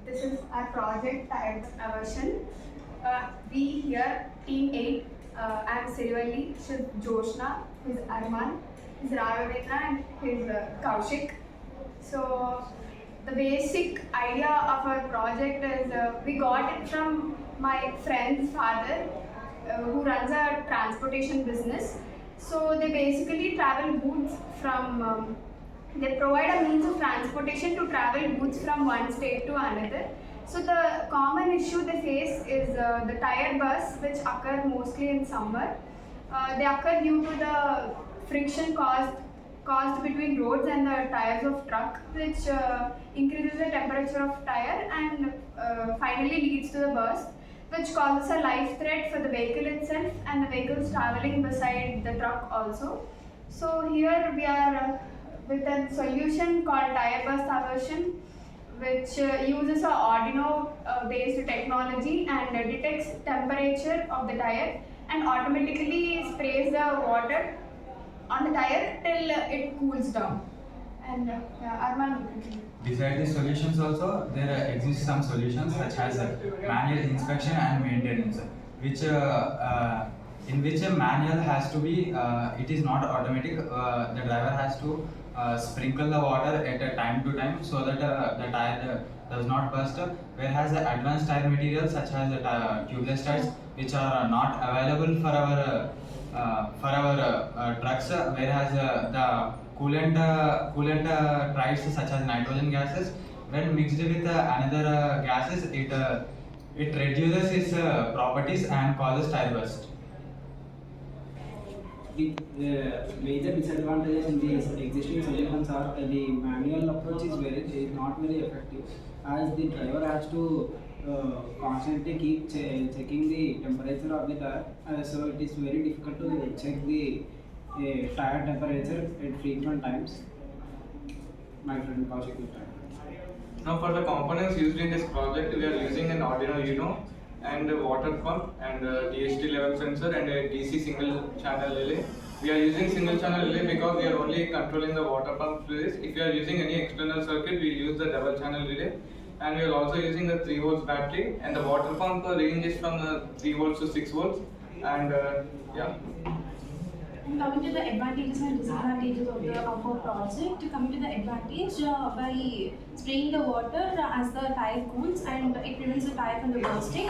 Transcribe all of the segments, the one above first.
This is our project Tyre Aversion. We here, Team 8, I'm Sirivalli, she's Joshna, he's Arman, he's Ravavena, and he's Kaushik. So, the basic idea of our project is we got it from my friend's father who runs a transportation business. So, they basically travel goods from they provide a means of transportation to travel goods from one state to another. So the common issue they face is the tire bursts, which occur mostly in summer. They occur due to the friction caused between roads and the tires of truck, which increases the temperature of tire and finally leads to the burst, which causes a life threat for the vehicle itself and the vehicles traveling beside the truck also. So here we are with a solution called Tyre Burst Aversion, which uses a Arduino based technology and detects temperature of the tire and automatically sprays the water on the tire till it cools down. And Arman. Besides these solutions also, there exist some solutions such as manual inspection and maintenance, which in which a manual has to be, it is not automatic, the driver has to sprinkle the water at a time to time so that the tire does not burst, whereas the advanced tire materials such as the tubeless tires, which are not available for our trucks, whereas the coolant tires such as nitrogen gases, when mixed with another gases, it reduces its properties and causes tire burst. The major disadvantages in these existing solutions are the manual approach is not very effective, as the driver has to constantly keep checking the temperature of the tire, so it is very difficult to check the tire temperature at frequent times. My friend Kaushik will try. Now for the components used in this project, we are using an Arduino Uno and a water pump and a DHT level sensor and a DC single channel relay. We are using single channel relay because we are only controlling the water pump fluids. If you are using any external circuit, we use the double channel relay, and we are also using the 3 volts battery, and the water pump range is from 3 volts to 6 volts, and yeah. Coming to the advantages and disadvantages of our project, coming to the advantage, by spraying the water as the tire cools, and it prevents the tire from the bursting,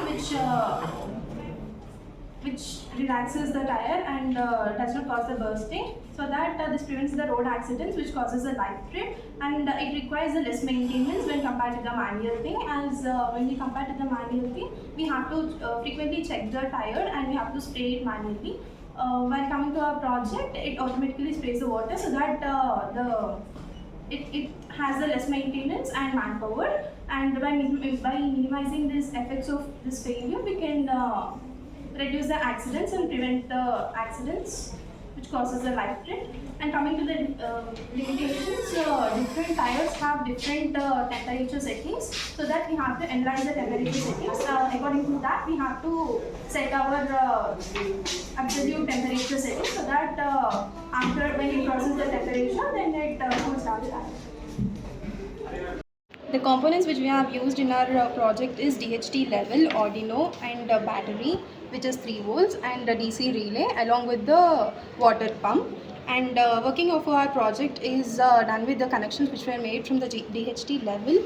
which relaxes the tire and does not cause the bursting, so that this prevents the road accidents, which causes a life threat, and it requires the less maintenance when compared to the manual thing, as when we compare to the manual thing, we have to frequently check the tire and we have to spray it manually. While coming to our project, it automatically sprays the water, so that it has the less maintenance and manpower, and by minimizing these effects of this failure, we can reduce the accidents and prevent the accidents which causes a life threat. And coming to the limitations, different tires have different temperature settings, so that we have to analyze the temperature settings. According to that, we have to set our absolute temperature setting, so that after when it crosses the temperature, then it cools down the tire. The components which we have used in our project is DHT level, Arduino, and battery, which is 3 volts, and a DC relay along with the water pump. And working of our project is done with the connections which were made from the DHT level,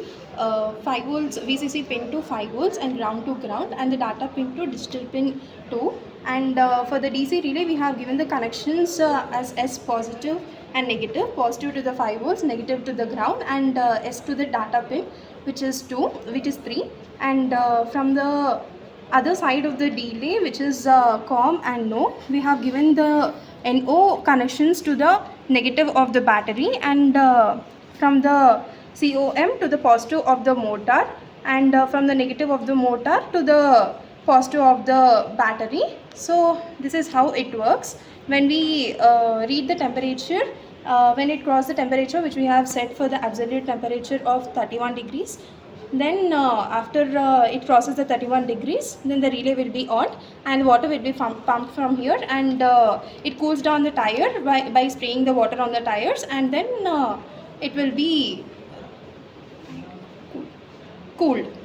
5 volts VCC pin to 5 volts and ground to ground, and the data pin to digital pin 2. And for the DC relay, we have given the connections as S positive and negative, positive to the 5 volts, negative to the ground, and S to the data pin, which is 3. And from the other side of the delay, which is COM and NO, we have given the NO connections to the negative of the battery, and from the COM to the positive of the motor, and from the negative of the motor to the positive of the battery. So this is how it works. When we read the temperature, when it crosses the temperature which we have set for the absolute temperature of 31 degrees, then after it crosses the 31 degrees, then the relay will be on and water will be pumped from here, and it cools down the tire by spraying the water on the tires, and then it will be cool. cooled.